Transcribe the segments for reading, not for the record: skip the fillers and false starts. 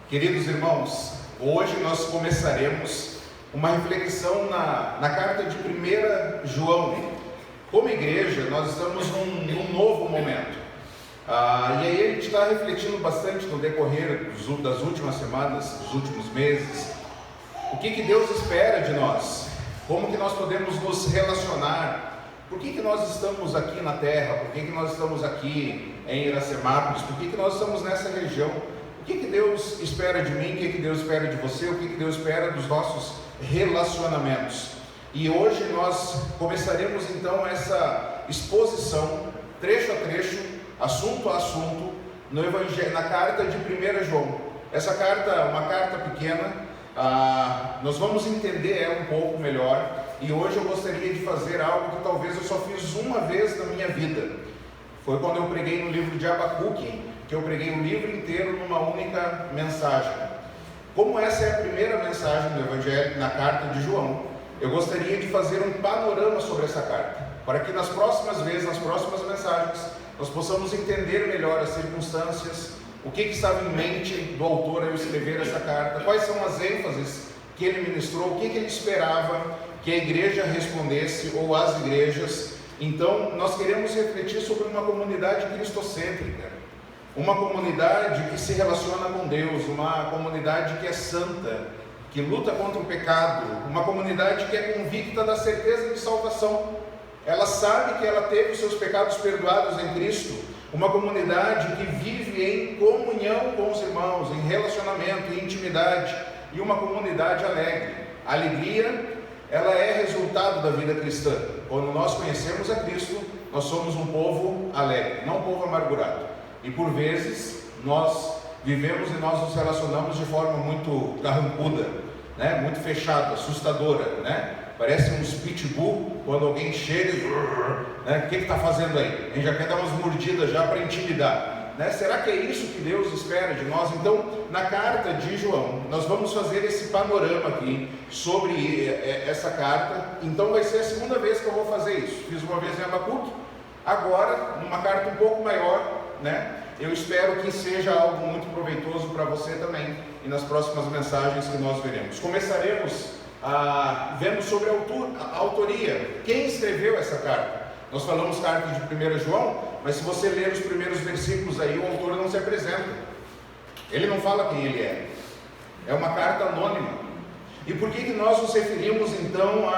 Queridos irmãos, hoje nós começaremos uma reflexão na carta de 1 João. Como igreja, nós estamos num novo momento. E aí a gente está refletindo bastante no decorrer das últimas semanas, dos últimos meses. O que Deus espera de nós? Como que nós podemos nos relacionar? Por que nós estamos aqui na terra? Por que nós estamos aqui em Iracemápolis? Por que nós estamos nessa região? O que Deus espera de mim? O que Deus espera de você? O que Deus espera dos nossos relacionamentos? E hoje nós começaremos então essa exposição, trecho a trecho, assunto a assunto, no Evangelho, na carta de 1 João. Essa carta é uma carta pequena, nós vamos entender ela um pouco melhor. E hoje eu gostaria de fazer algo que talvez eu só fiz uma vez na minha vida. Foi quando eu preguei no livro de Abacuque, que eu preguei o livro inteiro numa única mensagem. Como essa é a primeira mensagem do Evangelho na carta de João, eu gostaria de fazer um panorama sobre essa carta, para que nas próximas vezes, nas próximas mensagens, nós possamos entender melhor as circunstâncias, o que estava em mente do autor ao escrever essa carta, quais são as ênfases que ele ministrou, o que ele esperava que a igreja respondesse, ou as igrejas. Então, nós queremos refletir sobre uma comunidade cristocêntrica, uma comunidade que se relaciona com Deus, uma comunidade que é santa, que luta contra o pecado, uma comunidade que é convicta da certeza de salvação. Ela sabe que ela teve os seus pecados perdoados em Cristo, uma comunidade que vive em comunhão com os irmãos, em relacionamento, em intimidade, e uma comunidade alegre. A alegria, ela é resultado da vida cristã. Quando nós conhecemos a Cristo, nós somos um povo alegre, não um povo amargurado. E por vezes nós vivemos e nós nos relacionamos de forma muito carrancuda, né? Muito fechada, assustadora, né? Parece um pitbull quando alguém chega e... né? O que está fazendo aí? A gente já quer dar umas mordidas já para intimidar, né? Será que é isso que Deus espera de nós? Então, na carta de João, nós vamos fazer esse panorama aqui sobre essa carta. Então vai ser a segunda vez que eu vou fazer isso. Fiz uma vez em Abacuque, agora numa carta um pouco maior, né? Eu espero que seja algo muito proveitoso para você também, e nas próximas mensagens que nós veremos. Começaremos vendo sobre a autoria, quem escreveu essa carta. Nós falamos carta de 1 João, mas se você ler os primeiros versículos aí, o autor não se apresenta, ele não fala quem ele é uma carta anônima. E por que nós nos referimos então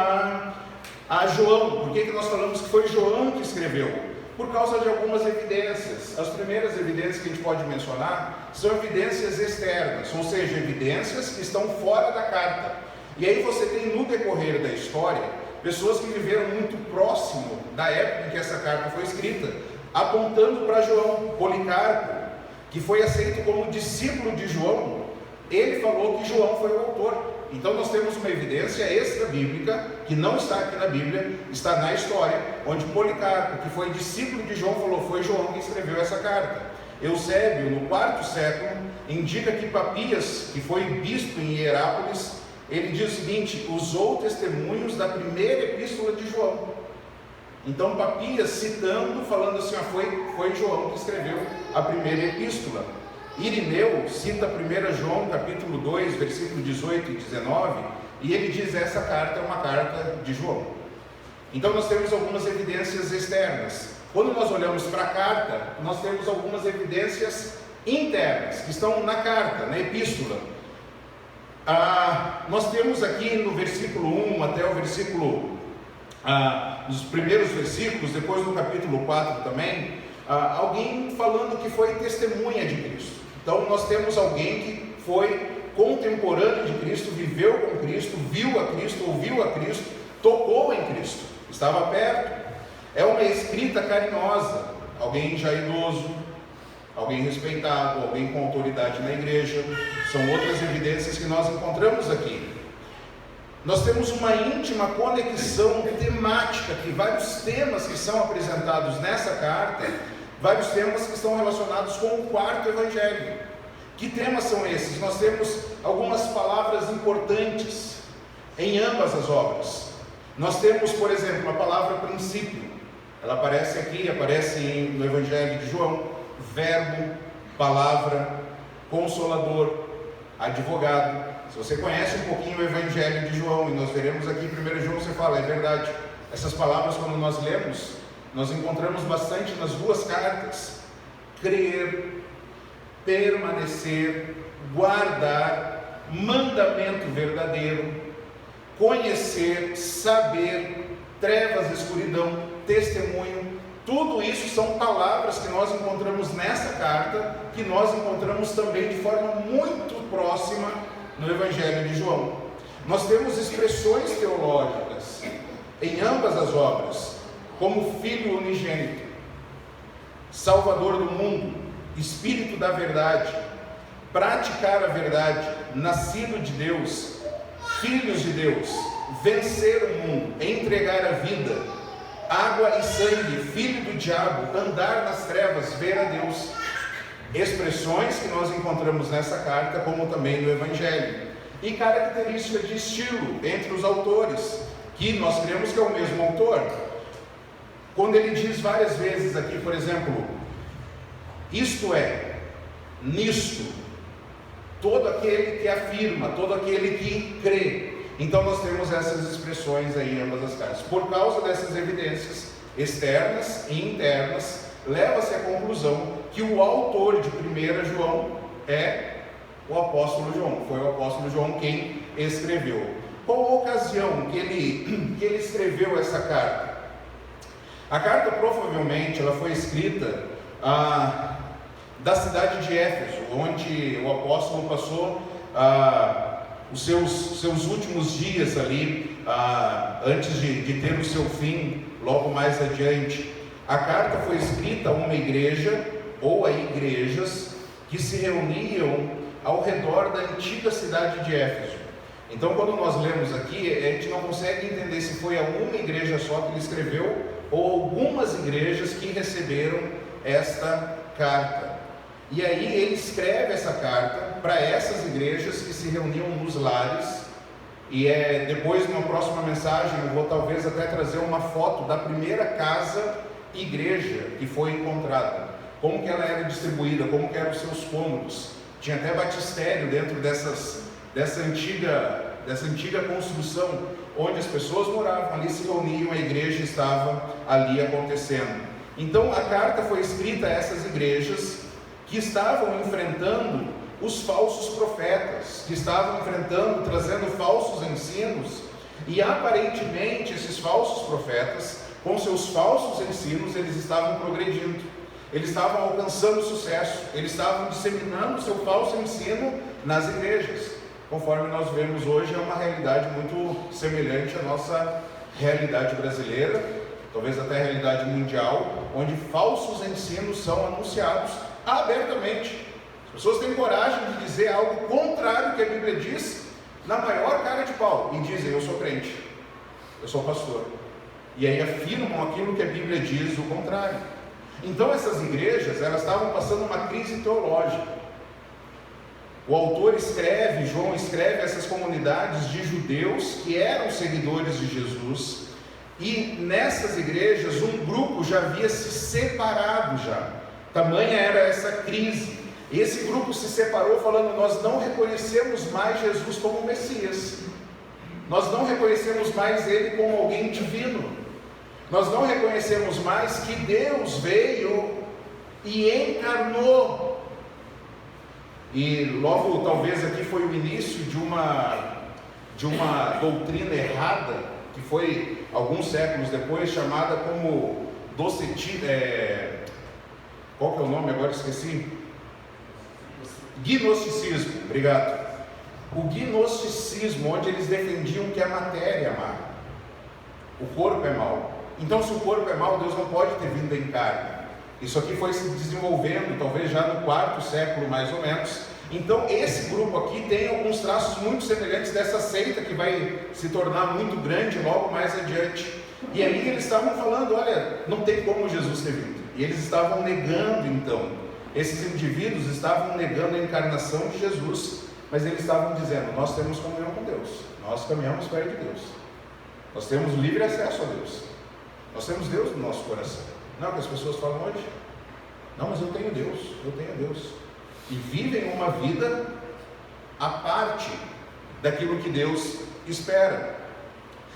a João? Por que nós falamos que foi João que escreveu? Por causa de algumas evidências. As primeiras evidências que a gente pode mencionar são evidências externas, ou seja, evidências que estão fora da carta. E aí você tem no decorrer da história pessoas que viveram muito próximo da época em que essa carta foi escrita, apontando para João. Policarpo, que foi aceito como discípulo de João, ele falou que João foi o autor. Então nós temos uma evidência extra-bíblica, que não está aqui na Bíblia, está na história, onde Policarpo, que foi discípulo de João, falou: foi João que escreveu essa carta. Eusébio, no IV século, indica que Papias, que foi bispo em Hierápolis, ele diz o seguinte: usou testemunhos da primeira epístola de João. Então Papias, citando, falando assim, foi João que escreveu a primeira epístola. Irineu cita 1 João capítulo 2, versículo 18 e 19, e ele diz: essa carta é uma carta de João. Então nós temos algumas evidências externas. Quando nós olhamos para a carta, nós temos algumas evidências internas, que estão na carta, na epístola. Nós temos aqui no versículo 1 até o versículo, nos primeiros versículos, depois no capítulo 4 também, alguém falando que foi testemunha de Cristo. Então nós temos alguém que foi contemporâneo de Cristo, viveu com Cristo, viu a Cristo, ouviu a Cristo, tocou em Cristo, estava perto. É uma escrita carinhosa, alguém já idoso, alguém respeitado, alguém com autoridade na igreja. São outras evidências que nós encontramos aqui. Nós temos uma íntima conexão temática, que vários temas que são apresentados nessa carta, vários temas que estão relacionados com o quarto evangelho. Que temas são esses? Nós temos algumas palavras importantes em ambas as obras. Nós temos, por exemplo, a palavra princípio. Ela aparece aqui, aparece no Evangelho de João. Verbo, palavra, consolador, advogado. Se você conhece um pouquinho o Evangelho de João, e nós veremos aqui em 1 João, você fala, é verdade. Essas palavras, quando nós lemos, nós encontramos bastante nas duas cartas. Crer, permanecer, guardar, mandamento verdadeiro, conhecer, saber, trevas, escuridão, testemunho. Tudo isso são palavras que nós encontramos nessa carta, que nós encontramos também de forma muito próxima no Evangelho de João. Nós temos expressões teológicas em ambas as obras, como Filho unigênito, Salvador do mundo, Espírito da verdade, praticar a verdade, nascido de Deus, filhos de Deus, vencer o mundo, entregar a vida, água e sangue, filho do diabo, andar nas trevas, ver a Deus. Expressões que nós encontramos nessa carta, como também no Evangelho. E característica de estilo entre os autores, que nós cremos que é o mesmo autor. Quando ele diz várias vezes aqui, por exemplo, isto é, nisto, todo aquele que afirma, todo aquele que crê. Então nós temos essas expressões aí em ambas as cartas. Por causa dessas evidências externas e internas, leva-se à conclusão que o autor de 1 João é o apóstolo João. Foi o apóstolo João quem escreveu. Qual a ocasião que ele escreveu essa carta? A carta provavelmente ela foi escrita da cidade de Éfeso, onde o apóstolo passou os seus últimos dias ali, antes de ter o seu fim, logo mais adiante. A carta foi escrita a uma igreja, ou a igrejas, que se reuniam ao redor da antiga cidade de Éfeso. Então, quando nós lemos aqui, a gente não consegue entender se foi a uma igreja só que ele escreveu, ou algumas igrejas que receberam esta carta. E aí ele escreve essa carta para essas igrejas que se reuniam nos lares. E depois, numa próxima mensagem, eu vou talvez até trazer uma foto da primeira casa-igreja que foi encontrada. Como que ela era distribuída, como que eram os seus cômodos. Tinha até batistério dentro dessa antiga construção, onde as pessoas moravam ali, se reuniam, a igreja estava ali acontecendo. Então a carta foi escrita a essas igrejas que estavam enfrentando os falsos profetas, que estavam enfrentando, trazendo falsos ensinos, e aparentemente esses falsos profetas, com seus falsos ensinos, eles estavam progredindo, eles estavam alcançando sucesso, eles estavam disseminando seu falso ensino nas igrejas. Conforme nós vemos hoje, é uma realidade muito semelhante à nossa realidade brasileira, talvez até a realidade mundial, onde falsos ensinos são anunciados abertamente. As pessoas têm coragem de dizer algo contrário ao que a Bíblia diz, na maior cara de pau, e dizem, eu sou crente, eu sou pastor, e aí afirmam aquilo que a Bíblia diz, o contrário. Então essas igrejas, elas estavam passando uma crise teológica. O autor João escreve essas comunidades de judeus que eram seguidores de Jesus, e nessas igrejas um grupo já havia se separado já, tamanha era essa crise. Esse grupo se separou falando, nós não reconhecemos mais Jesus como Messias, nós não reconhecemos mais Ele como alguém divino, nós não reconhecemos mais que Deus veio e encarnou. E logo, talvez aqui foi o início de uma doutrina errada, que foi alguns séculos depois chamada como docetismo, qual que é o nome agora, esqueci? Gnosticismo, obrigado. O gnosticismo, onde eles defendiam que a matéria é má, o corpo é mau. Então, se o corpo é mau, Deus não pode ter vindo em carne. Isso aqui foi se desenvolvendo, talvez já no 4º século mais ou menos. Então esse grupo aqui tem alguns traços muito semelhantes dessa seita que vai se tornar muito grande logo mais adiante. E aí eles estavam falando, olha, não tem como Jesus ter vindo. E eles estavam negando então, esses indivíduos estavam negando a encarnação de Jesus, mas eles estavam dizendo, nós temos comunhão com Deus, nós caminhamos perto de Deus, nós temos livre acesso a Deus, nós temos Deus no nosso coração. Não é o que as pessoas falam hoje? Não, mas eu tenho Deus. E vivem uma vida à parte daquilo que Deus espera.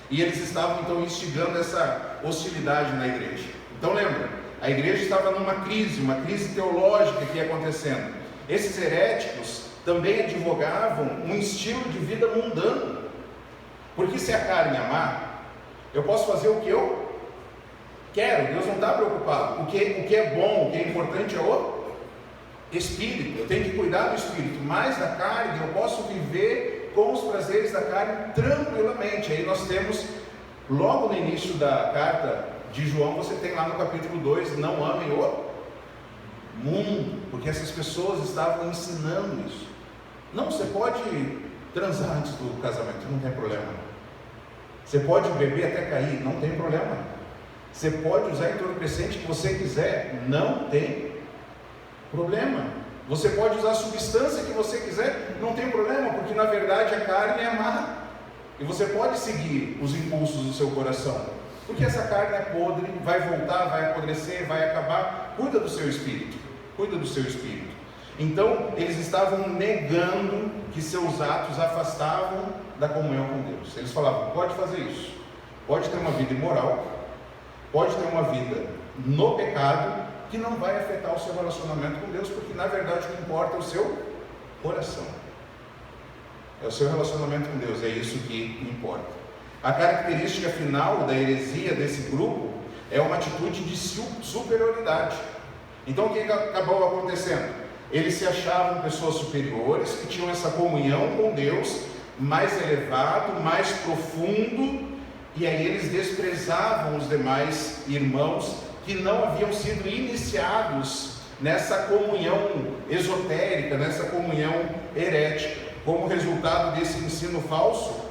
E eles estavam então instigando essa hostilidade na igreja. Então lembra, a igreja estava numa crise teológica que ia acontecendo. Esses heréticos também advogavam um estilo de vida mundano. Porque se a carne amar, eu posso fazer o que eu quero, Deus não está preocupado. O que é bom, o que é importante é o espírito. Eu tenho que cuidar do espírito, mas da carne eu posso viver com os prazeres da carne tranquilamente. Aí nós temos, logo no início da carta de João, você tem lá no capítulo 2, não amem o mundo, porque essas pessoas estavam ensinando isso. Não, você pode transar antes do casamento, não tem problema. Você pode beber até cair, não tem problema. Você pode usar entorpecente que você quiser, não tem problema. Você pode usar a substância que você quiser, não tem problema, porque na verdade a carne é má. E você pode seguir os impulsos do seu coração, porque essa carne é podre, vai voltar, vai apodrecer, vai acabar. Cuida do seu espírito, cuida do seu espírito. Então eles estavam negando que seus atos afastavam da comunhão com Deus. Eles falavam, pode fazer isso, pode ter uma vida imoral, pode ter uma vida no pecado, que não vai afetar o seu relacionamento com Deus, porque na verdade o que importa é o seu coração, é o seu relacionamento com Deus, é isso que importa. A característica final da heresia desse grupo é uma atitude de superioridade. Então o que acabou acontecendo? Eles se achavam pessoas superiores, que tinham essa comunhão com Deus mais elevado, mais profundo, e aí eles desprezavam os demais irmãos que não haviam sido iniciados nessa comunhão esotérica, nessa comunhão herética. Como resultado desse ensino falso,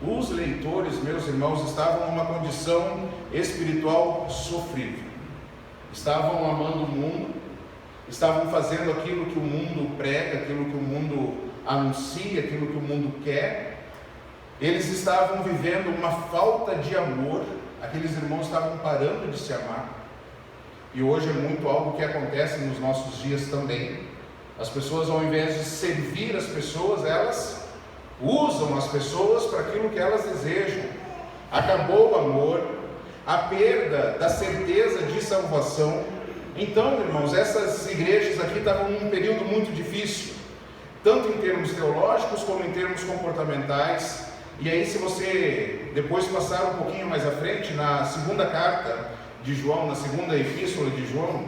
os leitores, meus irmãos, estavam numa condição espiritual sofrível. Estavam amando o mundo, estavam fazendo aquilo que o mundo prega, aquilo que o mundo anuncia, aquilo que o mundo quer. Eles estavam vivendo uma falta de amor, aqueles irmãos estavam parando de se amar. E hoje é muito algo que acontece nos nossos dias também. As pessoas, ao invés de servir as pessoas, elas usam as pessoas para aquilo que elas desejam. Acabou o amor, a perda da certeza de salvação. Então, irmãos, essas igrejas aqui estavam num período muito difícil, tanto em termos teológicos como em termos comportamentais. E aí, se você depois passar um pouquinho mais à frente, na segunda carta de João, na segunda epístola de João,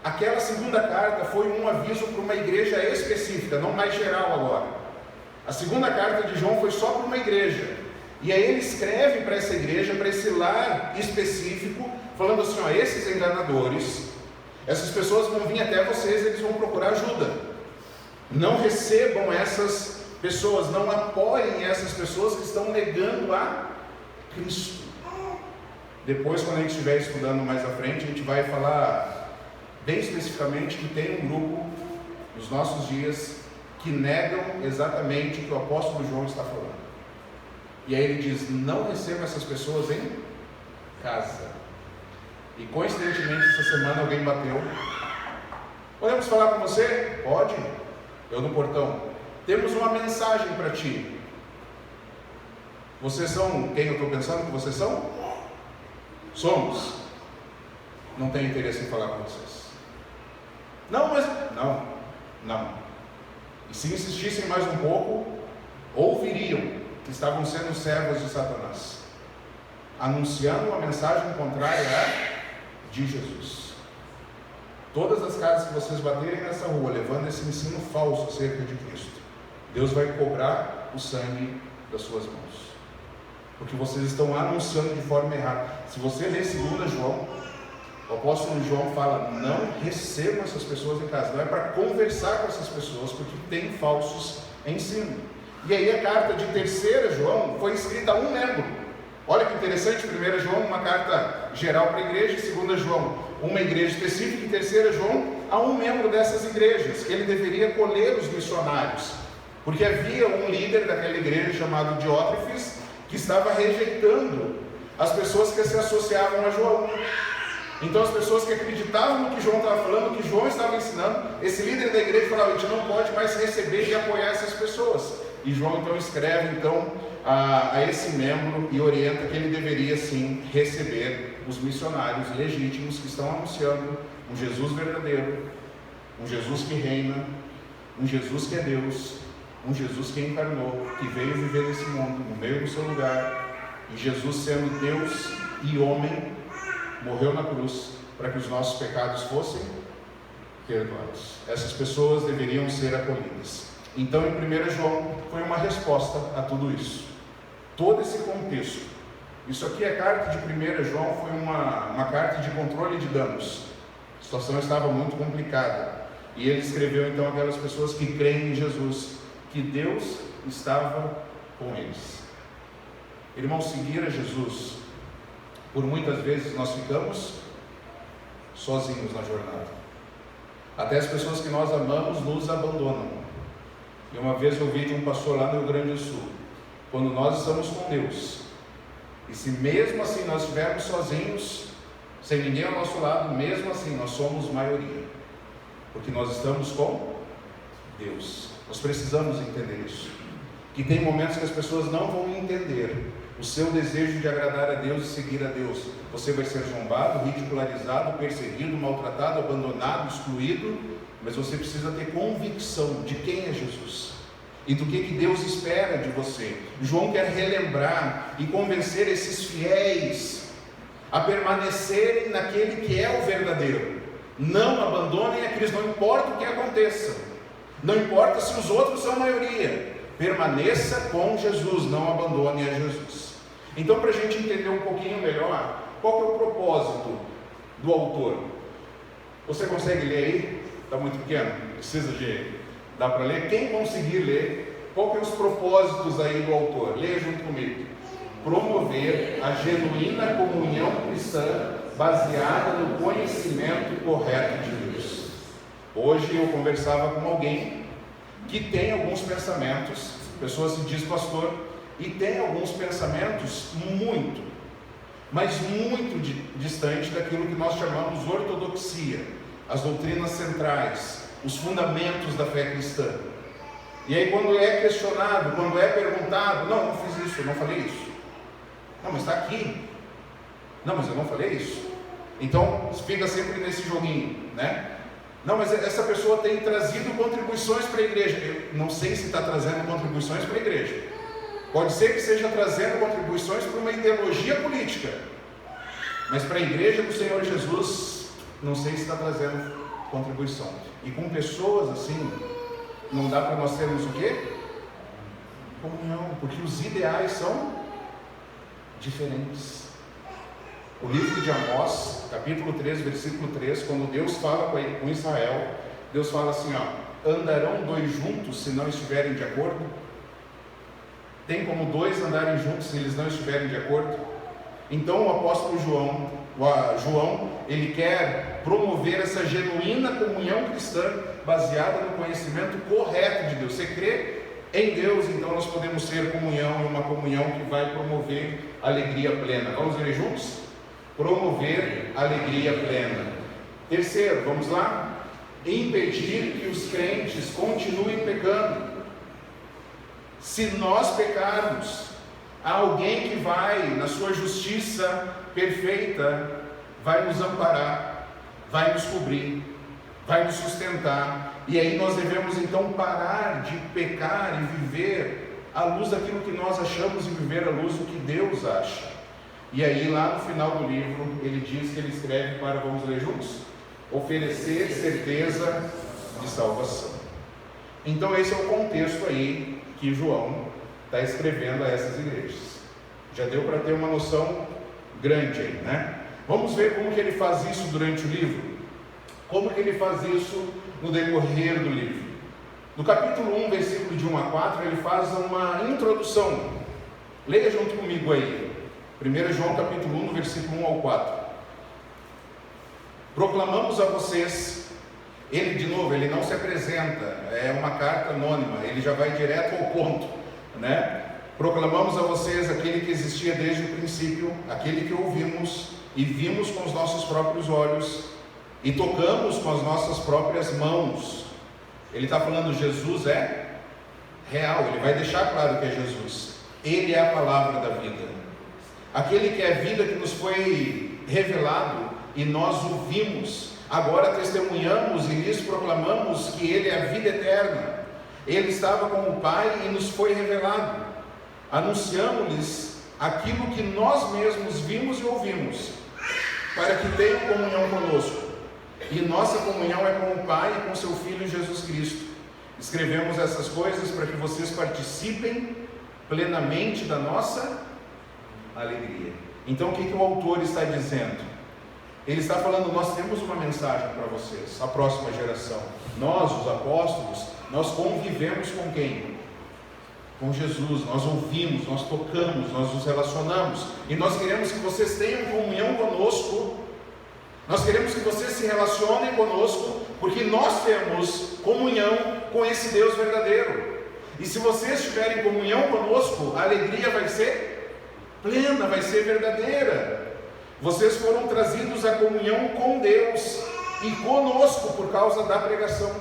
aquela segunda carta foi um aviso para uma igreja específica, não mais geral agora. A segunda carta de João foi só para uma igreja, e aí ele escreve para essa igreja, para esse lar específico, falando assim, ó, esses enganadores, essas pessoas vão vir até vocês, eles vão procurar ajuda. Não recebam essas pessoas, não apoiem essas pessoas que estão negando a Cristo. Depois, quando a gente estiver estudando mais à frente, a gente vai falar bem especificamente que tem um grupo nos nossos dias que negam exatamente o que o apóstolo João está falando. E aí ele diz, não recebam essas pessoas em casa. E coincidentemente essa semana alguém bateu. Podemos falar com você? Pode. Eu no portão. Temos uma mensagem para ti. Vocês são quem eu estou pensando que vocês são? Somos. Não tenho interesse em falar com vocês. Não, mas... Não. E se insistissem mais um pouco, ouviriam que estavam sendo servos de Satanás, anunciando uma mensagem contrária a de Jesus. Todas as casas que vocês baterem nessa rua, levando esse ensino falso acerca de Cristo, Deus vai cobrar o sangue das suas mãos, porque vocês estão anunciando de forma errada. Se você ler 2 João, o apóstolo João fala, não recebam essas pessoas em casa, não é para conversar com essas pessoas, porque tem falsos ensinos. E aí a carta de 3 João foi escrita a um membro. Olha que interessante, 1 João, uma carta geral para a igreja, 2 João, uma igreja específica, e 3 João, a um membro dessas igrejas, que ele deveria colher os missionários, porque havia um líder daquela igreja chamado Diótrefes, que estava rejeitando as pessoas que se associavam a João. Então as pessoas que acreditavam no que João estava falando, no que João estava ensinando, esse líder da igreja falava: a gente não pode mais receber e apoiar essas pessoas. E João então escreve a esse membro e orienta que ele deveria sim receber os missionários legítimos que estão anunciando um Jesus verdadeiro, um Jesus que reina, um Jesus que é Deus, um Jesus que encarnou, que veio viver nesse mundo, no meio do seu lugar, e Jesus sendo Deus e homem, morreu na cruz para que os nossos pecados fossem perdoados. Essas pessoas deveriam ser acolhidas. Então, em 1 João, foi uma resposta a tudo isso. Todo esse contexto. Isso aqui, a carta de 1 João, foi uma carta de controle de danos. A situação estava muito complicada. E ele escreveu, então, aquelas pessoas que creem em Jesus, que Deus estava com eles. Irmãos, seguir a Jesus, por muitas vezes nós ficamos sozinhos na jornada. Até as pessoas que nós amamos nos abandonam. E uma vez eu ouvi de um pastor lá no Rio Grande do Sul: quando nós estamos com Deus, e se mesmo assim nós estivermos sozinhos, sem ninguém ao nosso lado, mesmo assim nós somos maioria, porque nós estamos com Deus. Nós precisamos entender isso, que tem momentos que as pessoas não vão entender o seu desejo de agradar a Deus e seguir a Deus. Você vai ser zombado, ridicularizado, perseguido, maltratado, abandonado, excluído, mas você precisa ter convicção de quem é Jesus e do que Deus espera de você. João quer relembrar e convencer esses fiéis a permanecerem naquele que é o verdadeiro. Não abandonem a Cristo, não importa o que aconteça, não importa se os outros são maioria. Permaneça com Jesus, não abandone a Jesus. Então, para a gente entender um pouquinho melhor, qual que é o propósito do autor? Você consegue ler aí? Está muito pequeno? Precisa de... dá para ler? Quem conseguir ler, qual que é os propósitos aí do autor? Leia junto comigo. Promover a genuína comunhão cristã baseada no conhecimento correto de Deus. Hoje eu conversava com alguém que tem alguns pensamentos, a pessoa se diz pastor, e tem alguns pensamentos mas muito distante daquilo que nós chamamos ortodoxia, as doutrinas centrais, os fundamentos da fé cristã. E aí quando é questionado, quando é perguntado: não fiz isso, eu não falei isso. Não, mas está aqui. Não, mas eu não falei isso. Então fica sempre nesse joguinho, né? Não, mas essa pessoa tem trazido contribuições para a igreja. Eu não sei se está trazendo contribuições para a igreja. Pode ser que seja trazendo contribuições para uma ideologia política, mas para a igreja do Senhor Jesus, não sei se está trazendo contribuição. E com pessoas assim, não dá para nós termos o quê? Comunhão, porque os ideais são diferentes. O livro de Amós, capítulo 3, versículo 3, quando Deus fala com Israel, Deus fala assim: andarão dois juntos se não estiverem de acordo? Tem como dois andarem juntos se eles não estiverem de acordo? Então o apóstolo João, ele quer promover essa genuína comunhão cristã baseada no conhecimento correto de Deus. Você crê em Deus, então nós podemos ter comunhão, e uma comunhão que vai promover alegria plena. Vamos ler juntos? Promover alegria plena. Terceiro, vamos lá? Impedir que os crentes continuem pecando. Se nós pecarmos, há alguém que vai, na sua justiça perfeita, vai nos amparar, vai nos cobrir, vai nos sustentar. E aí nós devemos então parar de pecar e viver à luz daquilo que nós achamos e viver à luz do que Deus acha. E aí lá no final do livro ele diz que ele escreve para, vamos ler juntos? Oferecer certeza de salvação. Então esse é o contexto aí que João está escrevendo a essas igrejas. Já deu para ter uma noção grande aí, né? Vamos ver como que ele faz isso durante o livro. Como que ele faz isso no decorrer do livro. No capítulo 1, versículo de 1 a 4, ele faz uma introdução. Leia junto comigo aí. 1 João capítulo 1, versículo 1 ao 4. Proclamamos a vocês. Ele, de novo, ele não se apresenta, é uma carta anônima, ele já vai direto ao ponto, né? Proclamamos a vocês aquele que existia desde o princípio, aquele que ouvimos, e vimos com os nossos próprios olhos, e tocamos com as nossas próprias mãos. Ele está falando, Jesus é real, ele vai deixar claro que é Jesus. Ele é a palavra da vida, aquele que é a vida que nos foi revelado, e nós o vimos. Agora testemunhamos e lhes proclamamos que Ele é a vida eterna. Ele estava com o Pai e nos foi revelado. Anunciamos-lhes aquilo que nós mesmos vimos e ouvimos, para que tenham comunhão conosco. E nossa comunhão é com o Pai e com seu Filho Jesus Cristo. Escrevemos essas coisas para que vocês participem plenamente da nossa alegria. Então o que o autor está dizendo? Ele está falando, nós temos uma mensagem para vocês, a próxima geração. Nós, os apóstolos, nós convivemos com quem? Com Jesus. Nós ouvimos, nós tocamos, nós nos relacionamos, e nós queremos que vocês tenham comunhão conosco. Nós queremos que vocês se relacionem conosco, porque nós temos comunhão com esse Deus verdadeiro. E se vocês tiverem comunhão conosco, a alegria vai ser plena, vai ser verdadeira. Vocês foram trazidos à comunhão com Deus e conosco por causa da pregação.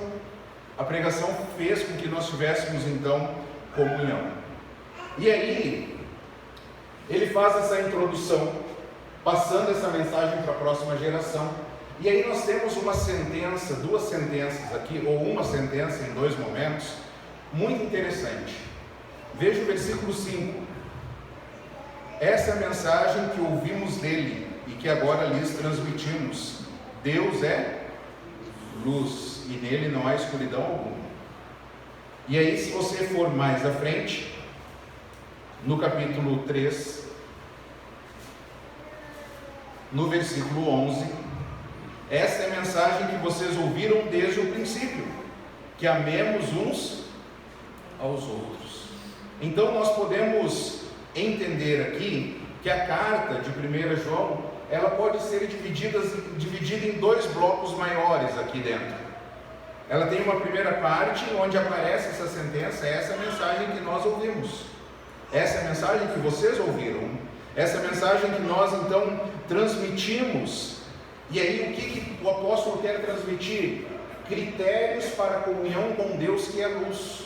A pregação fez com que nós tivéssemos então comunhão. E aí, ele faz essa introdução, passando essa mensagem para a próxima geração. E aí nós temos uma sentença, duas sentenças aqui, ou uma sentença em dois momentos, muito interessante. Veja o versículo 5. Essa é a mensagem que ouvimos dele e que agora lhes transmitimos. Deus é luz e nele não há escuridão alguma. E aí, se você for mais à frente, no capítulo 3, no versículo 11, essa é a mensagem que vocês ouviram desde o princípio, que amemos uns aos outros. Então nós podemos entender aqui que a carta de 1 João, ela pode ser dividida em dois blocos maiores aqui dentro. Ela tem uma primeira parte onde aparece essa sentença, essa é a mensagem que nós ouvimos, essa é a mensagem que vocês ouviram, essa é a mensagem que nós então transmitimos. E aí o que o apóstolo quer transmitir? Critérios para a comunhão com Deus, que é luz.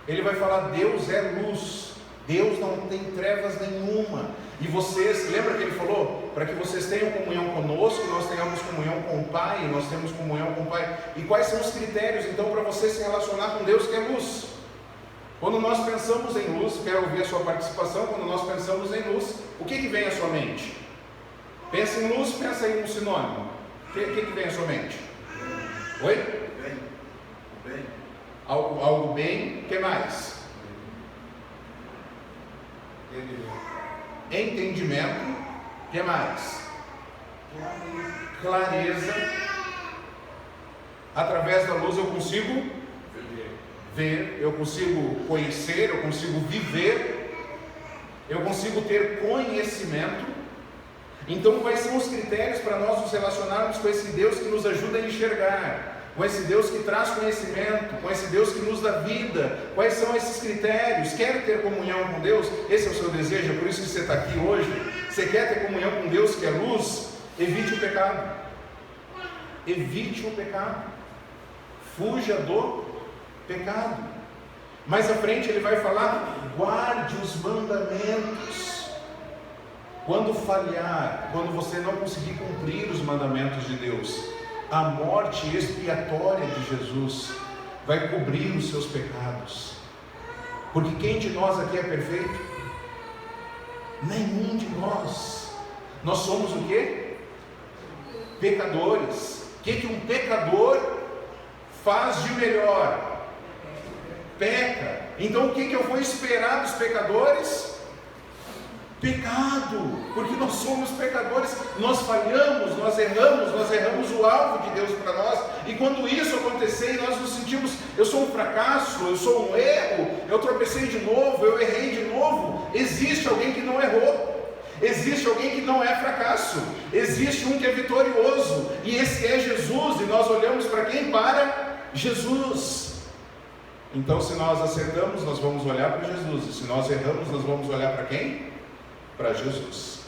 Ele vai falar, Deus é luz, Deus não tem trevas nenhuma. E vocês, lembra que ele falou? Para que vocês tenham comunhão conosco, nós tenhamos comunhão com o Pai, nós temos comunhão com o Pai. E quais são os critérios então para você se relacionar com Deus, que é luz? Quando nós pensamos em luz, quero ouvir a sua participação. Quando nós pensamos em luz, o que vem à sua mente? Pensa em luz, pensa em um sinônimo. O que vem à sua mente? Oi? Bem. Algo bem, o que mais? Entendimento, o que mais? Clareza. Através da luz eu consigo ver, eu consigo conhecer, eu consigo viver, eu consigo ter conhecimento. Então quais são os critérios para nós nos relacionarmos com esse Deus que nos ajuda a enxergar, com esse Deus que traz conhecimento, com esse Deus que nos dá vida? Quais são esses critérios? Quer ter comunhão com Deus? Esse é o seu desejo, é por isso que você está aqui hoje. Você quer ter comunhão com Deus, que é luz? Evite o pecado. Evite o pecado. Fuja do pecado. Mais à frente ele vai falar, guarde os mandamentos. Quando falhar, quando você não conseguir cumprir os mandamentos de Deus, a morte expiatória de Jesus vai cobrir os seus pecados. Porque quem de nós aqui é perfeito? Nenhum de nós. Nós somos o quê? Pecadores. O que um pecador faz de melhor? Peca. Então o que eu vou esperar dos pecadores? Pecado, porque nós somos pecadores, nós falhamos, nós erramos o alvo de Deus para nós. E quando isso acontecer e nós nos sentimos, eu sou um fracasso, eu sou um erro, eu tropecei de novo, eu errei de novo, existe alguém que não errou, existe alguém que não é fracasso, existe um que é vitorioso, e esse é Jesus. E nós olhamos para quem? Para Jesus. Então se nós acertamos, nós vamos olhar para Jesus, e se nós erramos, nós vamos olhar para quem? Para Jesus.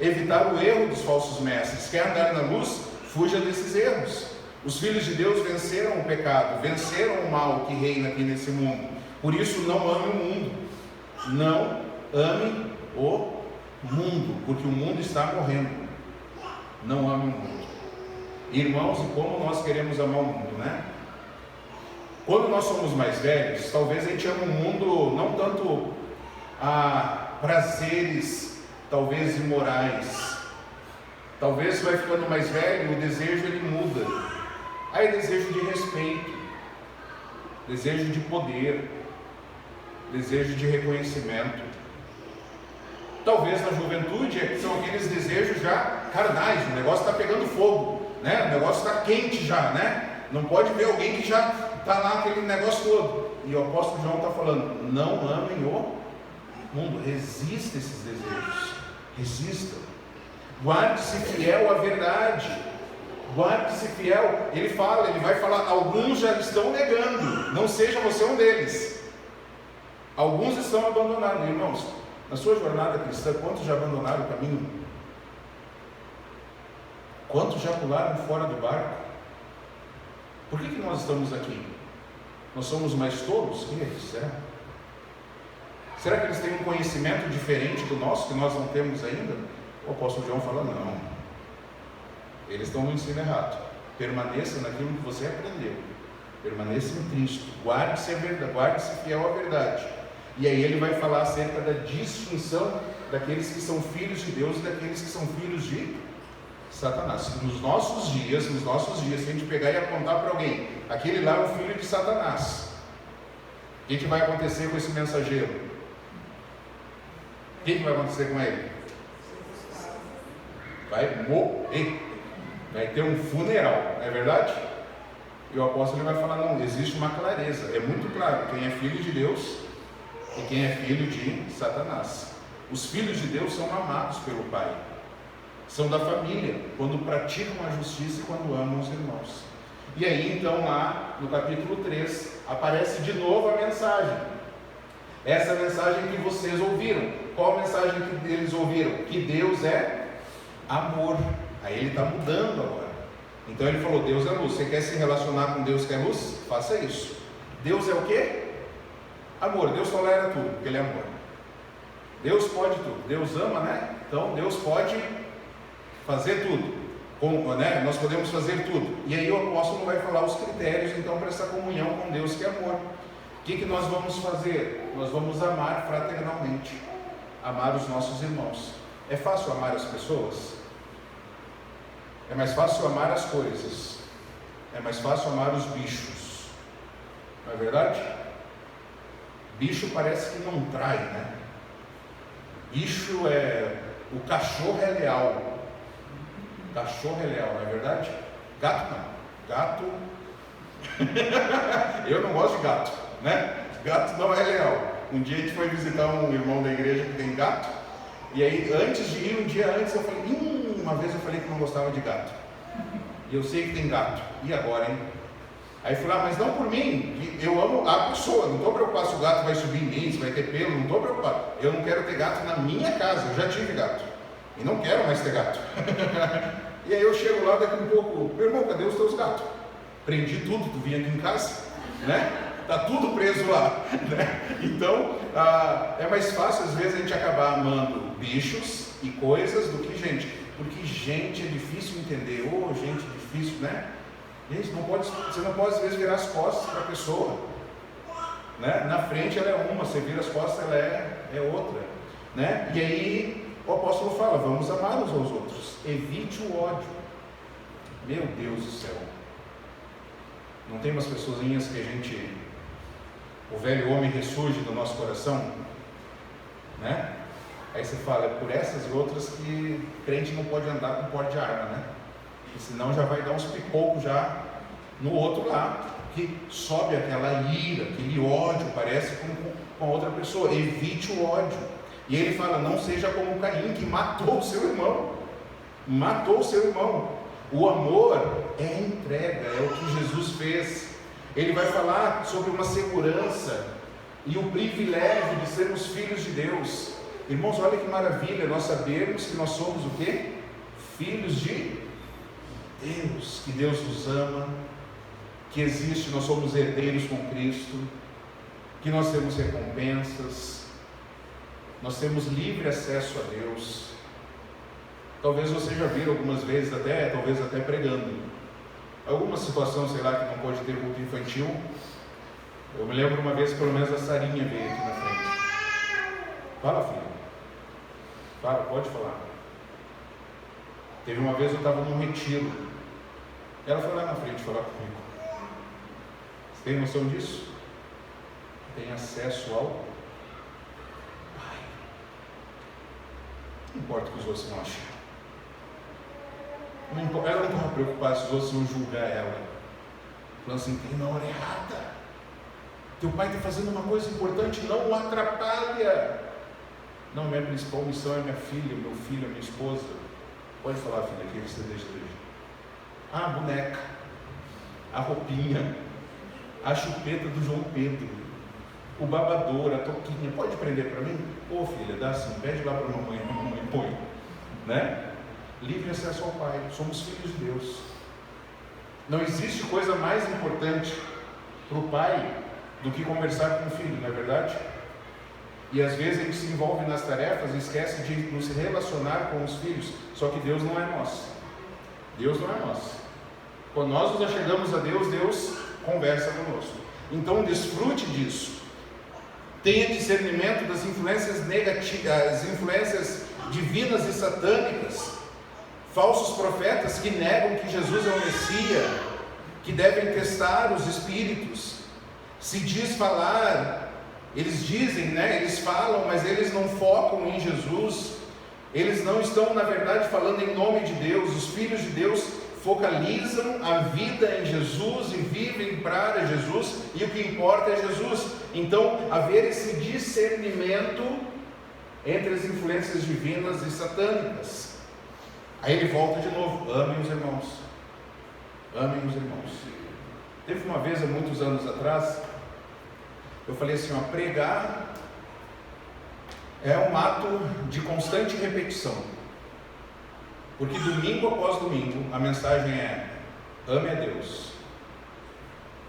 evitar o erro dos falsos mestres. Quer andar na luz? Fuja desses erros. Os filhos de Deus venceram o pecado, venceram o mal que reina aqui nesse mundo. Por isso, não ame o mundo. Não ame o mundo, porque o mundo está morrendo. Não ame o mundo. Irmãos, e como nós queremos amar o mundo, né? Quando nós somos mais velhos, talvez a gente ame o mundo não tanto a prazeres, talvez imorais. Talvez vai ficando mais velho, o desejo ele muda. Aí desejo de respeito, desejo de poder, desejo de reconhecimento. Talvez na juventude são aqueles desejos já carnais, o negócio está pegando fogo, né? O negócio está quente já, né? Não pode ver alguém que já está lá aquele negócio todo. E o apóstolo João está falando, não amem o mundo, resista a esses desejos, resista. Guarde-se fiel à verdade, guarde-se fiel. Ele vai falar, alguns já estão negando, não seja você um deles. Alguns estão abandonando, irmãos. Na sua jornada cristã, quantos já abandonaram o caminho? Quantos já pularam fora do barco? Por que nós estamos aqui? Nós somos mais tolos que eles, será? Será que eles têm um conhecimento diferente do nosso, que nós não temos ainda? O apóstolo João fala, não. Eles estão no ensino errado. Permaneça naquilo que você aprendeu. Permaneça em Cristo. Guarde-se a verdade, guarde-se fiel à verdade. E aí ele vai falar acerca da distinção daqueles que são filhos de Deus e daqueles que são filhos de Satanás. Nos nossos dias, se a gente pegar e apontar para alguém, aquele lá é o filho de Satanás, o que vai acontecer com esse mensageiro? O que vai acontecer com ele? Vai morrer, vai ter um funeral, não é verdade? E o apóstolo vai falar, não, existe uma clareza, é muito claro, quem é filho de Deus e quem é filho de Satanás. Os filhos de Deus são amados pelo Pai, são da família, quando praticam a justiça e quando amam os irmãos. E aí então lá no capítulo 3, aparece de novo a mensagem, essa mensagem que vocês ouviram. Qual a mensagem que eles ouviram? Que Deus é amor. Aí ele está mudando agora. Então ele falou, Deus é luz. Você quer se relacionar com Deus que é luz? Faça isso. Deus é o quê? Amor. Deus tolera tudo, porque ele é amor. Deus pode tudo. Deus ama, né? Então Deus pode fazer tudo. Né? Nós podemos fazer tudo. E aí o apóstolo vai falar os critérios então para essa comunhão com Deus que é amor. O que nós vamos fazer? Nós vamos amar fraternalmente, amar os nossos irmãos. É fácil amar as pessoas? É mais fácil amar as coisas, é mais fácil amar os bichos, não é verdade? Bicho parece que não trai, né? Bicho o cachorro é leal, cachorro é leal, não é verdade? Gato não, gato, eu não gosto de gato, né? Gato não é leal. Um dia a gente foi visitar um irmão da igreja que tem gato, e aí antes de ir, um dia antes eu falei, uma vez eu falei que não gostava de gato, e eu sei que tem gato, e agora, hein? Aí eu falei, mas não por mim, eu amo a pessoa, não estou preocupado se o gato vai subir em mim, se vai ter pelo, não estou preocupado, eu não quero ter gato na minha casa, eu já tive gato, e não quero mais ter gato. E aí eu chego lá daqui um pouco, meu irmão, cadê os teus gatos? Prendi tudo, tu vinha aqui em casa, né? Está tudo preso lá, né? Então, é mais fácil às vezes a gente acabar amando bichos e coisas do que gente, porque gente é difícil entender, gente difícil, né? Gente, você não pode às vezes virar as costas para a pessoa, né? Na frente ela é uma, você vira as costas ela é outra, né? E aí o apóstolo fala, vamos amar uns aos outros, evite o ódio. Meu Deus do céu, não tem umas pessoinhas que o velho homem ressurge do nosso coração, né? Aí você fala, é por essas e outras que crente não pode andar com porte de arma, né? Porque senão já vai dar uns pipocos já no outro lado, que sobe aquela ira, aquele ódio, parece com a outra pessoa. Evite o ódio. E ele fala, não seja como Caim, que matou o seu irmão. Matou o seu irmão. O amor é entrega, é o que Jesus fez. Ele vai falar sobre uma segurança e o privilégio de sermos filhos de Deus. Irmãos, olha que maravilha nós sabermos que nós somos o quê? Filhos de Deus, que Deus nos ama, que existe, nós somos herdeiros com Cristo, que nós temos recompensas, nós temos livre acesso a Deus. Talvez você já viu algumas vezes, talvez até pregando, alguma situação, sei lá, que não pode ter culto infantil. Eu me lembro uma vez, pelo menos a Sarinha veio aqui na frente. Fala, filha. Fala, pode falar. Teve uma vez eu estava num retiro. Ela foi lá na frente falar comigo. Você tem noção disso? Tem acesso ao Pai. Não importa o que os outros vão achar. Ela não estava preocupada se os outros iam julgar ela. Falando assim, tem na hora errada. Teu pai está fazendo uma coisa importante, não o atrapalha. Não, minha principal missão é minha filha, meu filho, a minha esposa. Pode falar, filha, o que você deseja? A boneca, a roupinha, a chupeta do João Pedro, o babador, a toquinha. Pode prender para mim? Ô filha, dá assim, pede lá para a mamãe põe. Né? Livre acesso ao Pai, somos filhos de Deus. Não existe coisa mais importante para o pai do que conversar com o filho, não é verdade? E às vezes a gente se envolve nas tarefas e esquece de nos relacionar com os filhos. Só que Deus não é nós. Deus não é nós. Quando nós nos achegamos a Deus, Deus conversa conosco. Então desfrute disso. Tenha discernimento das influências negativas, as influências divinas e satânicas. Falsos profetas que negam que Jesus é o Messias, que devem testar os espíritos. Se diz falar, eles dizem, eles falam, mas eles não focam em Jesus. Eles não estão, na verdade, falando em nome de Deus. Os filhos de Deus focalizam a vida em Jesus e vivem para Jesus, e o que importa é Jesus. Então, haver esse discernimento entre as influências divinas e satânicas. Aí ele volta de novo, amem os irmãos. Amem os irmãos. Teve uma vez, há muitos anos atrás, eu falei assim, pregar é um ato de constante repetição. Porque domingo após domingo, a mensagem é, ame a Deus,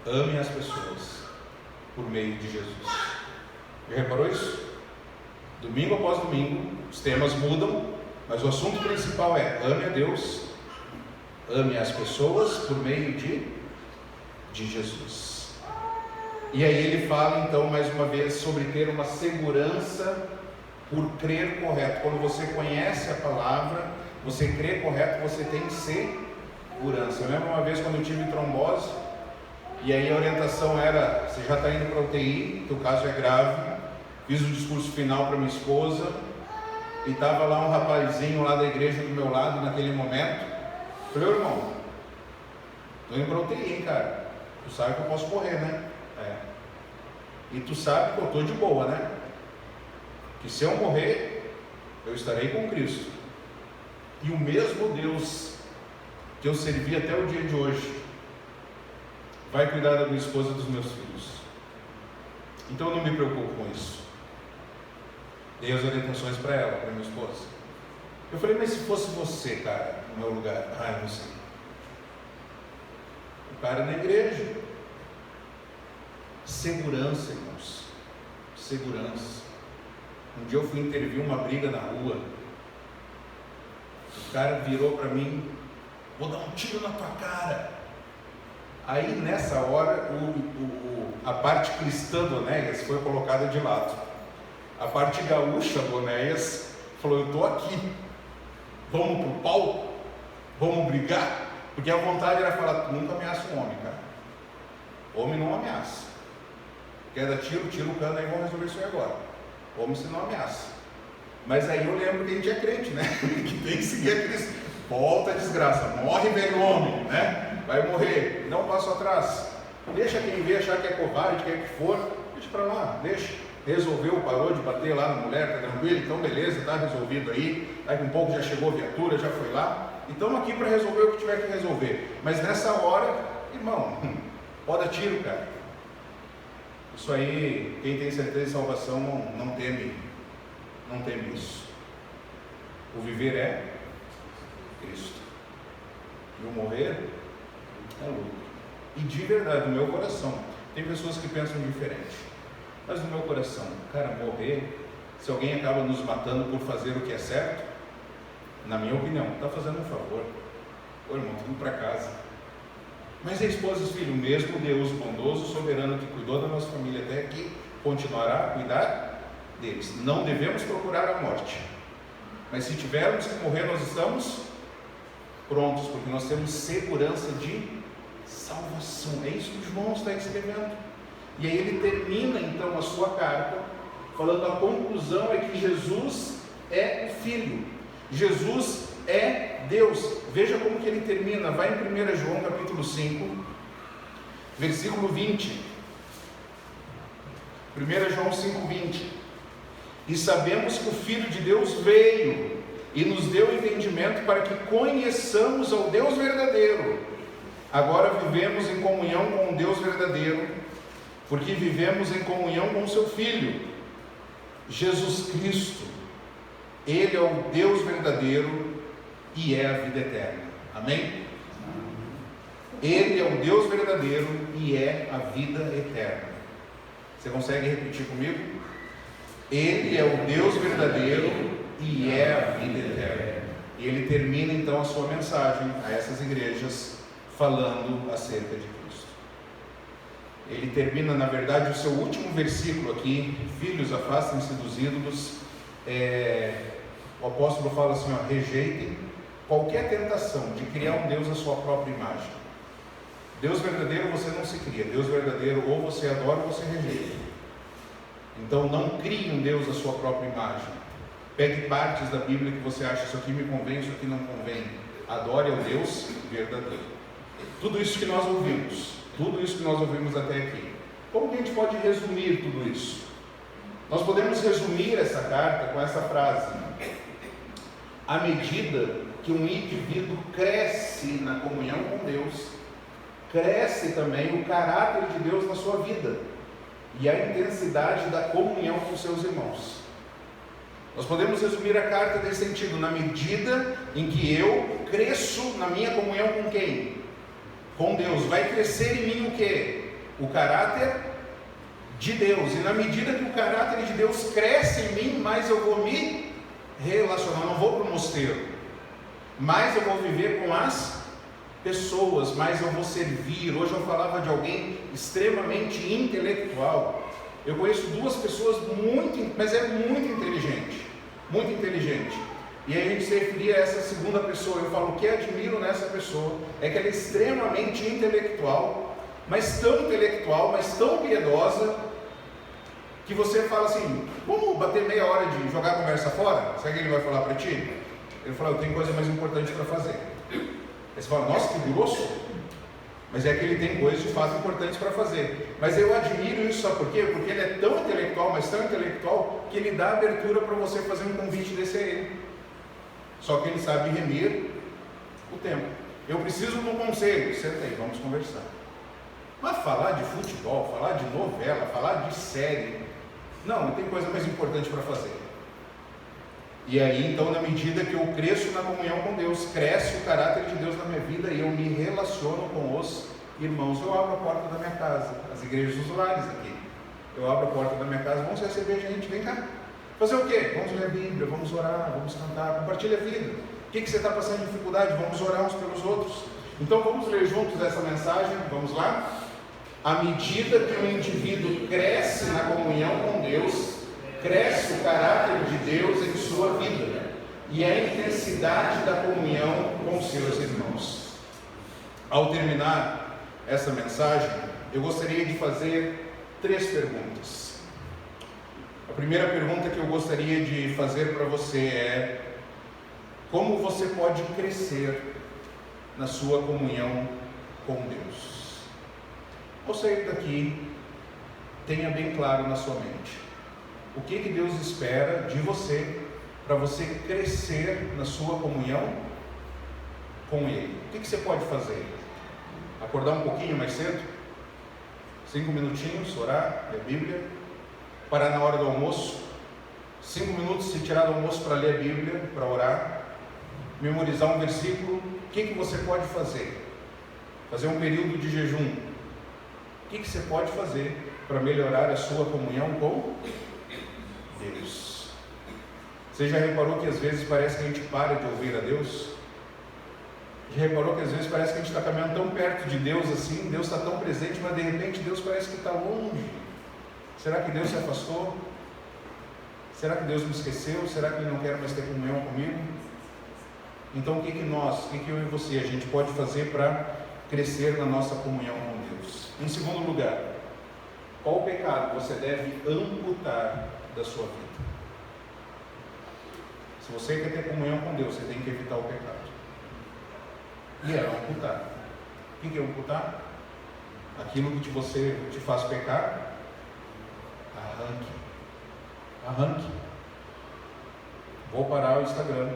ame as pessoas, por meio de Jesus. Já reparou isso? Domingo após domingo, os temas mudam, mas o assunto principal é, ame a Deus, ame as pessoas, por meio de Jesus. E aí ele fala então mais uma vez sobre ter uma segurança por crer correto. Quando você conhece a palavra, você crê correto, você tem segurança. Eu lembro uma vez quando eu tive trombose, e aí a orientação era, você já está indo para a UTI, teu caso é grave. Fiz o discurso final para minha esposa, e estava lá um rapazinho lá da igreja do meu lado naquele momento. Falei, irmão, estou indo para a UTI, hein, cara? Tu sabe que eu posso morrer, né? E tu sabe que eu estou de boa, né? Que se eu morrer, eu estarei com Cristo. E o mesmo Deus que eu servi até o dia de hoje vai cuidar da minha esposa e dos meus filhos. Então eu não me preocupo com isso. Dei as orientações para ela, para minha esposa. Eu falei, mas se fosse você, cara, no meu lugar? Eu não sei. O cara na igreja. Segurança, irmãos. Segurança. Um dia eu fui intervir uma briga na rua. O cara virou para mim, vou dar um tiro na tua cara. Aí nessa hora a parte cristã do Onéias foi colocada de lado. A parte gaúcha do Onéias falou, eu estou aqui, vamos pro pau? Vamos brigar? Porque a vontade era falar, tu nunca ameaça um homem, cara. Homem não ameaça. Quer dar tiro, tira o cano aí, vamos resolver isso aí agora. Homem se não ameaça. Mas aí eu lembro que a gente é crente, né? Que tem que seguir a Cristo. Volta a desgraça, morre velho homem, né? Vai morrer, não passo atrás. Deixa quem vê achar que é covarde, quer que for, deixa pra lá, deixa. Resolveu, parou de bater lá na mulher, tá tranquilo? Então beleza, tá resolvido aí. Daqui um pouco já chegou a viatura, já foi lá. E estamos aqui para resolver o que tiver que resolver. Mas nessa hora, irmão, pode dar tiro, cara. Isso aí, quem tem certeza de salvação não teme não teme isso. O viver é Cristo, e o morrer é lucro. E de verdade, no meu coração, tem pessoas que pensam diferente, mas no meu coração, cara, morrer, se alguém acaba nos matando por fazer o que é certo, na minha opinião, está fazendo um favor. Ô irmão, tudo para casa. Mas a esposa e os filhos, mesmo Deus bondoso, soberano, que cuidou da nossa família até aqui, continuará a cuidar deles. Não devemos procurar a morte, mas se tivermos que morrer, nós estamos prontos, porque nós temos segurança de salvação. É isso que João está escrevendo. E aí ele termina então a sua carta falando, a conclusão é que Jesus é o Filho, Jesus é Deus. Veja como que ele termina, vai em 1 João capítulo 5, versículo 20. 1 João 5, 20. E sabemos que o Filho de Deus veio e nos deu entendimento para que conheçamos ao Deus verdadeiro. Agora vivemos em comunhão com o Deus verdadeiro, porque vivemos em comunhão com o seu Filho, Jesus Cristo. Ele é o Deus verdadeiro e é a vida eterna. Amém? Ele é o Deus verdadeiro e é a vida eterna. Você consegue repetir comigo? Ele é o Deus verdadeiro e é a vida eterna. E ele termina então a sua mensagem a essas igrejas falando acerca de Cristo. Ele termina, na verdade, o seu último versículo aqui: filhos, afastem-se dos ídolos. O apóstolo fala assim, ó, rejeitem qualquer tentação de criar um Deus à sua própria imagem. Deus verdadeiro você não se cria, Deus verdadeiro ou você adora ou você rejeita. Então não crie um Deus à sua própria imagem. Pegue partes da Bíblia que você acha, isso aqui me convém, isso aqui não convém. Adore ao Deus verdadeiro. Tudo isso que nós ouvimos até aqui. Como que a gente pode resumir tudo isso? Nós podemos resumir essa carta com essa frase: à medida que um indivíduo cresce na comunhão com Deus, cresce também o caráter de Deus na sua vida e a intensidade da comunhão com seus irmãos. Nós podemos resumir a carta nesse sentido: na medida em que eu cresço na minha comunhão com quem? Com Deus. Vai crescer em mim o quê? O caráter de Deus. E na medida que o caráter de Deus cresce em mim, mais eu vou me relacionar. Não vou para o mosteiro, mais eu vou viver com as pessoas, mais eu vou servir. Hoje eu falava de alguém extremamente intelectual. Eu conheço duas pessoas mas é muito inteligente. E aí a gente se referia a essa segunda pessoa. Eu falo, o que admiro nessa pessoa é que ela é extremamente intelectual, mas tão piedosa, que você fala assim, vamos bater meia hora de jogar a conversa fora? Sabe o que ele vai falar para ti? Ele fala, eu tenho coisa mais importante para fazer. Aí você fala, nossa, que grosso. Mas é que ele tem coisas de fato importantes para fazer. Mas eu admiro isso, sabe por quê? Porque ele é tão intelectual, mas tão intelectual, que ele dá abertura para você fazer um convite desse a ele. Só que ele sabe remir o tempo. Eu preciso de um conselho. Senta aí, vamos conversar. Mas falar de futebol, falar de novela, falar de série, não tem coisa mais importante para fazer. E aí, então, na medida que eu cresço na comunhão com Deus, cresce o caráter de Deus na minha vida e eu me relaciono com os irmãos. Eu abro a porta da minha casa, as igrejas dos lares aqui. Eu abro a porta da minha casa, vamos receber gente, vem cá. Fazer o quê? Vamos ler a Bíblia, vamos orar, vamos cantar, compartilha a vida. O que você está passando de dificuldade? Vamos orar uns pelos outros. Então vamos ler juntos essa mensagem, vamos lá? À medida que o indivíduo cresce na comunhão com Deus, cresce o caráter de Deus em sua vida e a intensidade da comunhão com seus irmãos. Ao terminar essa mensagem, eu gostaria de fazer 3 perguntas. A primeira pergunta que eu gostaria de fazer para você é: como você pode crescer na sua comunhão com Deus? Ao sair daqui, tenha bem claro na sua mente o que Deus espera de você para você crescer na sua comunhão com Ele. O que você pode fazer? Acordar um pouquinho mais cedo? 5 minutinhos, orar, ler a Bíblia, parar na hora do almoço, 5 minutos se tirar do almoço para ler a Bíblia, para orar, memorizar um versículo, o que você pode fazer? Fazer um período de jejum. O que você pode fazer para melhorar a sua comunhão com Deus? Você já reparou que às vezes parece que a gente para de ouvir a Deus? Já reparou que às vezes parece que a gente está caminhando tão perto de Deus assim, Deus está tão presente, mas de repente Deus parece que está longe. Será que Deus se afastou? Será que Deus me esqueceu? Será que Ele não quer mais ter comunhão comigo? Então o que eu e você, a gente pode fazer para crescer na nossa comunhão com Deus? Em segundo lugar, qual pecado você deve amputar da sua vida? Se você quer ter comunhão com Deus, você tem que evitar o pecado. E é amputar. O que é amputar? Aquilo que você te faz pecar, arranque. Vou parar o Instagram,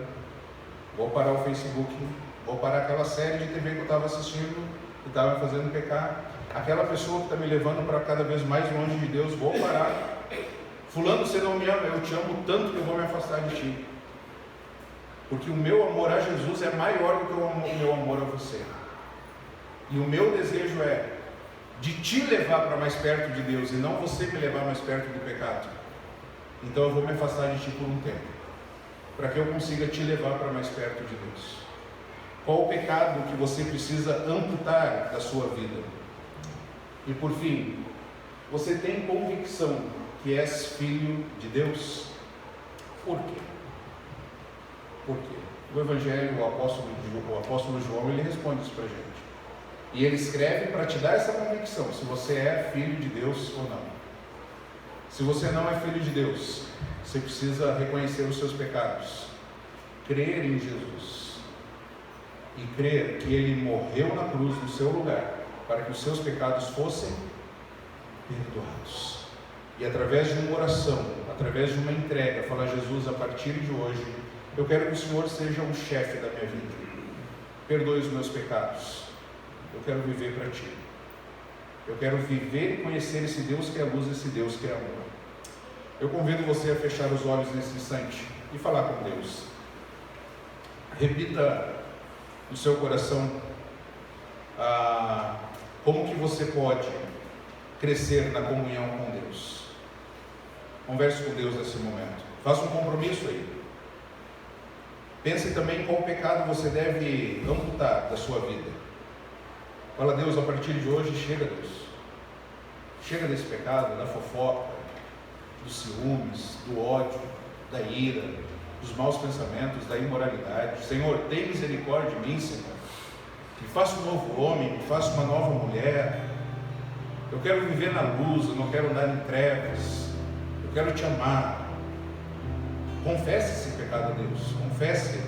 vou parar o Facebook, vou parar aquela série de TV que eu estava assistindo e estava me fazendo pecar. Aquela pessoa que está me levando para cada vez mais longe de Deus, vou parar. Fulano, você não me ama, eu te amo tanto que eu vou me afastar de ti. Porque o meu amor a Jesus é maior do que o meu amor a você. E o meu desejo é de te levar para mais perto de Deus e não você me levar mais perto do pecado. Então eu vou me afastar de ti por um tempo, para que eu consiga te levar para mais perto de Deus. Qual o pecado que você precisa amputar da sua vida? E por fim, você tem convicção que és filho de Deus? Por quê? Por quê? O Evangelho, o apóstolo João, ele responde isso para a gente. E ele escreve para te dar essa convicção, se você é filho de Deus ou não. Se você não é filho de Deus, você precisa reconhecer os seus pecados, crer em Jesus e crer que Ele morreu na cruz no seu lugar, para que os seus pecados fossem perdoados. E através de uma oração, através de uma entrega, falar: Jesus, a partir de hoje, eu quero que o Senhor seja o chefe da minha vida. Perdoe os meus pecados. Eu quero viver para Ti. Eu quero viver e conhecer esse Deus que é luz, esse Deus que é amor. Eu convido você a fechar os olhos nesse instante e falar com Deus. Repita no seu coração como que você pode crescer na comunhão com Deus. Converse com Deus nesse momento. Faça um compromisso aí. Pense também qual pecado você deve amputar da sua vida. Fala: Deus, a partir de hoje, chega, Deus. Chega desse pecado, da fofoca, dos ciúmes, do ódio, da ira, dos maus pensamentos, da imoralidade. Senhor, tem misericórdia de mim, Senhor. Me faça um novo homem, me faça uma nova mulher. Eu quero viver na luz, eu não quero andar em trevas. Eu quero Te amar. Confesse esse pecado a Deus, confesse.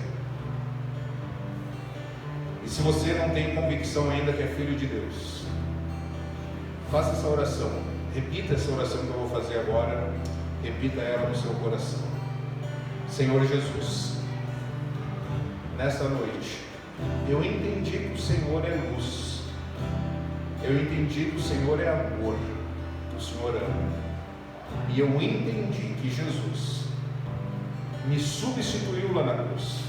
E se você não tem convicção ainda que é filho de Deus, faça essa oração, repita essa oração que eu vou fazer agora, repita ela no seu coração. Senhor Jesus, nesta noite, eu entendi que o Senhor é luz, eu entendi que o Senhor é amor, que o Senhor ama, e eu entendi que Jesus me substituiu lá na cruz.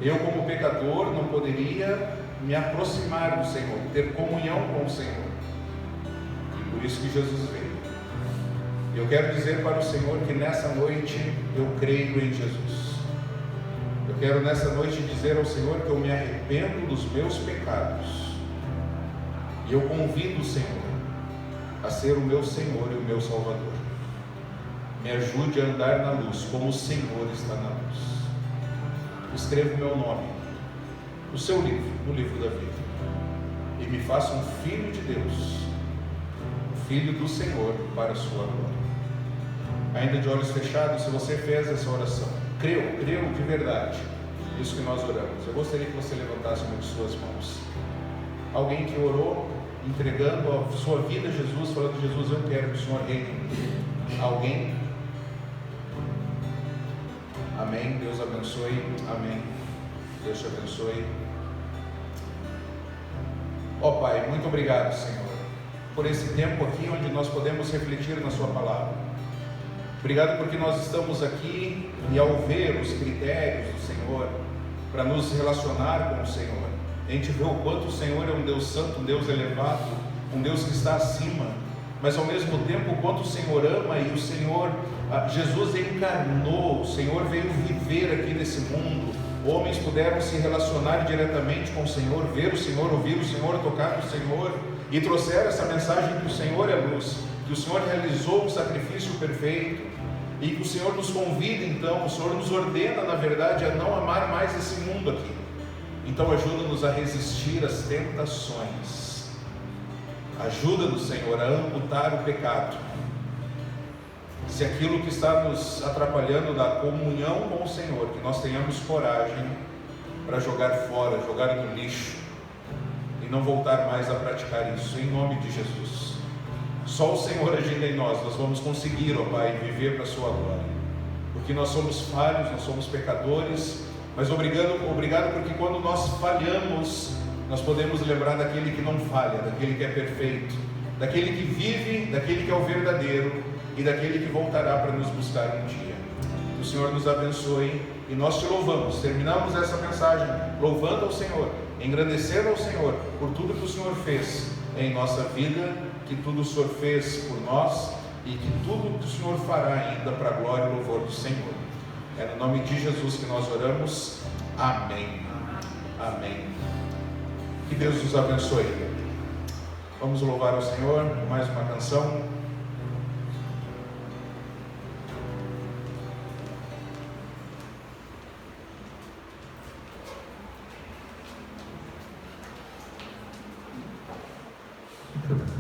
Eu, como pecador, não poderia me aproximar do Senhor, ter comunhão com o Senhor. E por isso que Jesus veio. Eu quero dizer para o Senhor que nessa noite eu creio em Jesus. Eu quero nessa noite dizer ao Senhor que eu me arrependo dos meus pecados. E eu convido o Senhor a ser o meu Senhor e o meu Salvador. Me ajude a andar na luz, como o Senhor está na luz. Escreva o meu nome no seu livro, no livro da vida, e me faça um filho de Deus, um filho do Senhor para a sua glória. Ainda de olhos fechados, se você fez essa oração, creu de verdade, isso que nós oramos, eu gostaria que você levantasse uma de suas mãos. Alguém que orou, entregando a sua vida a Jesus, falando: Jesus, eu quero que o Senhor reine. Alguém? Amém. Deus abençoe. Amém. Deus te abençoe. Ó Pai, muito obrigado, Senhor, por esse tempo aqui onde nós podemos refletir na Sua palavra. Obrigado porque nós estamos aqui e ao ver os critérios do Senhor para nos relacionar com o Senhor, a gente vê o quanto o Senhor é um Deus santo, um Deus elevado, um Deus que está acima, mas ao mesmo tempo o quanto o Senhor ama e o Senhor, Jesus encarnou, o Senhor veio viver aqui nesse mundo, homens puderam se relacionar diretamente com o Senhor, ver o Senhor, ouvir o Senhor, tocar no Senhor, e trouxeram essa mensagem que o Senhor é luz, que o Senhor realizou um sacrifício perfeito, e que o Senhor nos convida então, o Senhor nos ordena na verdade a não amar mais esse mundo aqui. Então ajuda-nos a resistir às tentações, ajuda-nos, Senhor, a amputar o pecado, se aquilo que está nos atrapalhando da comunhão com o Senhor, que nós tenhamos coragem para jogar fora, jogar no lixo, e não voltar mais a praticar isso, em nome de Jesus. Só o Senhor agindo em nós vamos conseguir, ó Pai, viver para a sua glória, porque nós somos falhos, nós somos pecadores, mas obrigado porque quando nós falhamos, nós podemos lembrar daquele que não falha, daquele que é perfeito, daquele que vive, daquele que é o verdadeiro, e daquele que voltará para nos buscar um dia. Que o Senhor nos abençoe, e nós te louvamos. Terminamos essa mensagem louvando ao Senhor, engrandecendo ao Senhor por tudo que o Senhor fez em nossa vida, que tudo o Senhor fez por nós, e que tudo que o Senhor fará ainda para a glória e louvor do Senhor. É no nome de Jesus que nós oramos. Amém. Amém. Que Deus nos abençoe. Vamos louvar ao Senhor com mais uma canção.